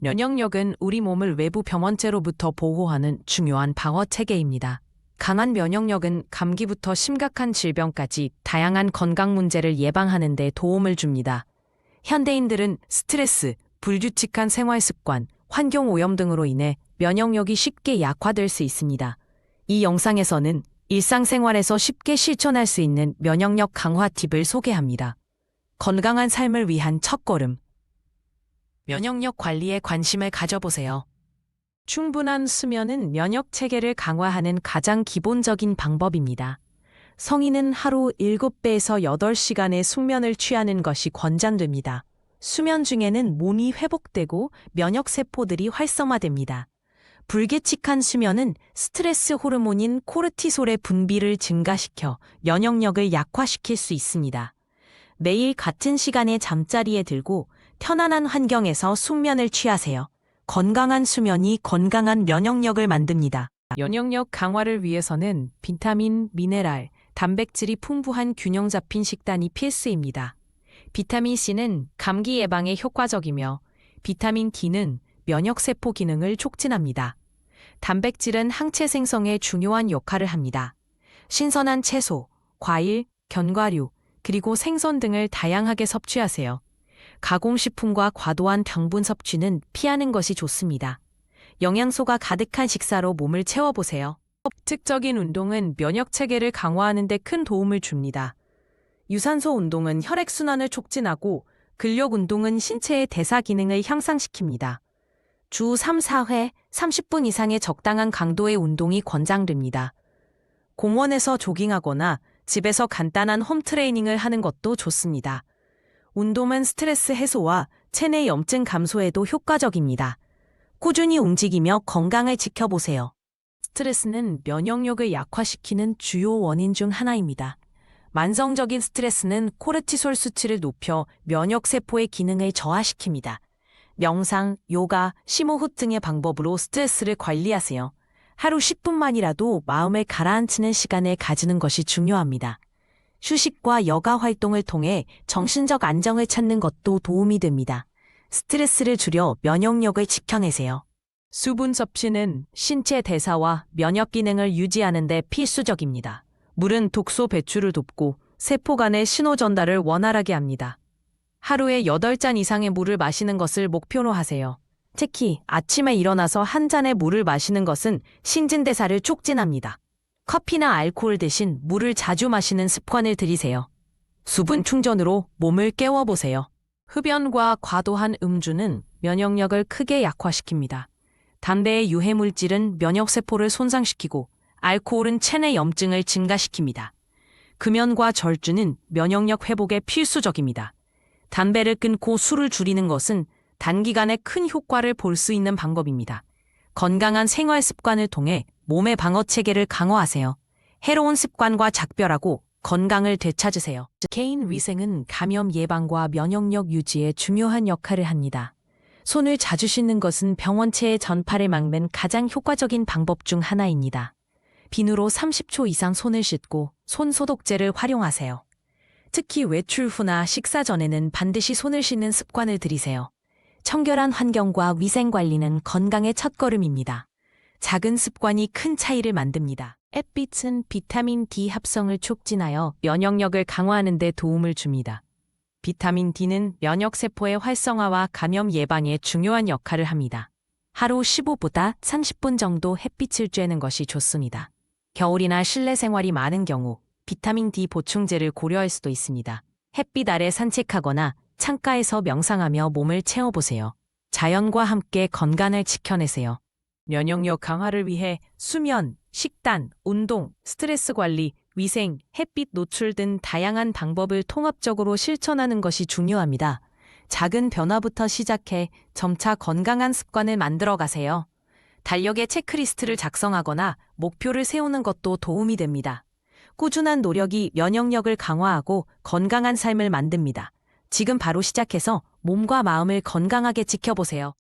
면역력은 우리 몸을 외부 병원체로부터 보호하는 중요한 방어 체계입니다. 강한 면역력은 감기부터 심각한 질병까지 다양한 건강 문제를 예방하는 데 도움을 줍니다. 현대인들은 스트레스, 불규칙한 생활 습관, 환경 오염 등으로 인해 면역력이 쉽게 약화될 수 있습니다. 이 영상에서는 일상생활에서 쉽게 실천할 수 있는 면역력 강화 팁을 소개합니다. 건강한 삶을 위한 첫걸음. 면역력 관리에 관심을 가져보세요. 충분한 수면은 면역 체계를 강화하는 가장 기본적인 방법입니다. 성인은 하루 7배에서 8시간의 숙면을 취하는 것이 권장됩니다. 수면 중에는 몸이 회복되고 면역세포들이 활성화됩니다. 불규칙한 수면은 스트레스 호르몬인 코르티솔의 분비를 증가시켜 면역력을 약화시킬 수 있습니다. 매일 같은 시간에 잠자리에 들고 편안한 환경에서 숙면을 취하세요. 건강한 수면이 건강한 면역력을 만듭니다. 면역력 강화를 위해서는 비타민, 미네랄, 단백질이 풍부한 균형 잡힌 식단이 필수입니다. 비타민 C는 감기 예방에 효과적이며 비타민 D는 면역세포 기능을 촉진합니다. 단백질은 항체 생성에 중요한 역할을 합니다. 신선한 채소, 과일, 견과류, 그리고 생선 등을 다양하게 섭취하세요. 가공식품과 과도한 당분 섭취는 피하는 것이 좋습니다. 영양소가 가득한 식사로 몸을 채워보세요. 규칙적인 운동은 면역 체계를 강화하는 데 큰 도움을 줍니다. 유산소 운동은 혈액순환을 촉진하고 근력 운동은 신체의 대사 기능을 향상시킵니다. 주 3, 4회 30분 이상의 적당한 강도의 운동이 권장됩니다. 공원에서 조깅하거나 집에서 간단한 홈트레이닝을 하는 것도 좋습니다. 운동은 스트레스 해소와 체내 염증 감소에도 효과적입니다. 꾸준히 움직이며 건강을 지켜보세요. 스트레스는 면역력을 약화시키는 주요 원인 중 하나입니다. 만성적인 스트레스는 코르티솔 수치를 높여 면역세포의 기능을 저하시킵니다. 명상, 요가, 심호흡 등의 방법으로 스트레스를 관리하세요. 하루 10분만이라도 마음을 가라앉히는 시간을 가지는 것이 중요합니다. 휴식과 여가 활동을 통해 정신적 안정을 찾는 것도 도움이 됩니다. 스트레스를 줄여 면역력을 지켜내세요. 수분 섭취는 신체 대사와 면역 기능을 유지하는 데 필수적입니다. 물은 독소 배출을 돕고 세포 간의 신호 전달을 원활하게 합니다. 하루에 8잔 이상의 물을 마시는 것을 목표로 하세요. 특히 아침에 일어나서 한 잔의 물을 마시는 것은 신진대사를 촉진합니다. 커피나 알코올 대신 물을 자주 마시는 습관을 들이세요. 수분 충전으로 몸을 깨워보세요. 흡연과 과도한 음주는 면역력을 크게 약화시킵니다. 담배의 유해물질은 면역세포를 손상시키고 알코올은 체내 염증을 증가시킵니다. 금연과 절주는 면역력 회복에 필수적입니다. 담배를 끊고 술을 줄이는 것은 단기간에 큰 효과를 볼 수 있는 방법입니다. 건강한 생활 습관을 통해 몸의 방어 체계를 강화하세요. 해로운 습관과 작별하고 건강을 되찾으세요. 개인 위생은 감염 예방과 면역력 유지에 중요한 역할을 합니다. 손을 자주 씻는 것은 병원체의 전파를 막는 가장 효과적인 방법 중 하나입니다. 비누로 30초 이상 손을 씻고 손 소독제를 활용하세요. 특히 외출 후나 식사 전에는 반드시 손을 씻는 습관을 들이세요. 청결한 환경과 위생 관리는 건강의 첫걸음입니다. 작은 습관이 큰 차이를 만듭니다. 햇빛은 비타민 D 합성을 촉진하여 면역력을 강화하는 데 도움을 줍니다. 비타민 D는 면역세포의 활성화와 감염 예방에 중요한 역할을 합니다. 하루 15보다 30분 정도 햇빛을 쬐는 것이 좋습니다. 겨울이나 실내 생활이 많은 경우 비타민 D 보충제를 고려할 수도 있습니다. 햇빛 아래 산책하거나 창가에서 명상하며 몸을 채워보세요. 자연과 함께 건강을 지켜내세요. 면역력 강화를 위해 수면, 식단, 운동, 스트레스 관리, 위생, 햇빛 노출 등 다양한 방법을 통합적으로 실천하는 것이 중요합니다. 작은 변화부터 시작해 점차 건강한 습관을 만들어 가세요. 달력에 체크리스트를 작성하거나 목표를 세우는 것도 도움이 됩니다. 꾸준한 노력이 면역력을 강화하고 건강한 삶을 만듭니다. 지금 바로 시작해서 몸과 마음을 건강하게 지켜보세요.